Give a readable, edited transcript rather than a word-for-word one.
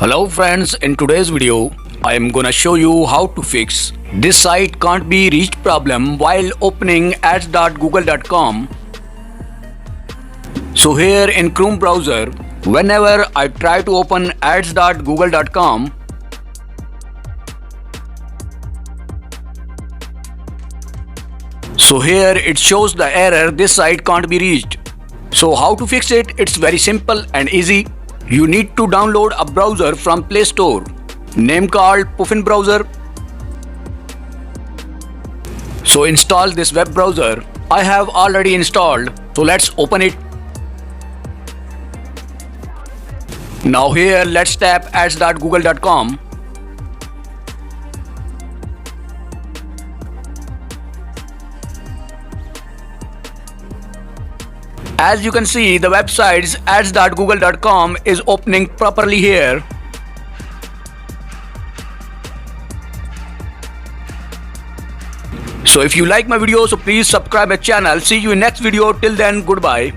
Hello friends, in today's video I am gonna show you how to fix this site can't be reached problem while opening ads.google.com. So here in Chrome browser, whenever I try to open ads.google.com, so here it shows the error this site can't be reached. So how to fix it? It's very simple and easy. You need to download a browser from Play Store, name called Puffin browser. So install this web browser. I have already installed, so let's open it. Now here let's tap ads.google.com. As you can see, the website's ads.google.com is opening properly here. So if you like my video, so please subscribe my channel. See you in next video. Till then, goodbye.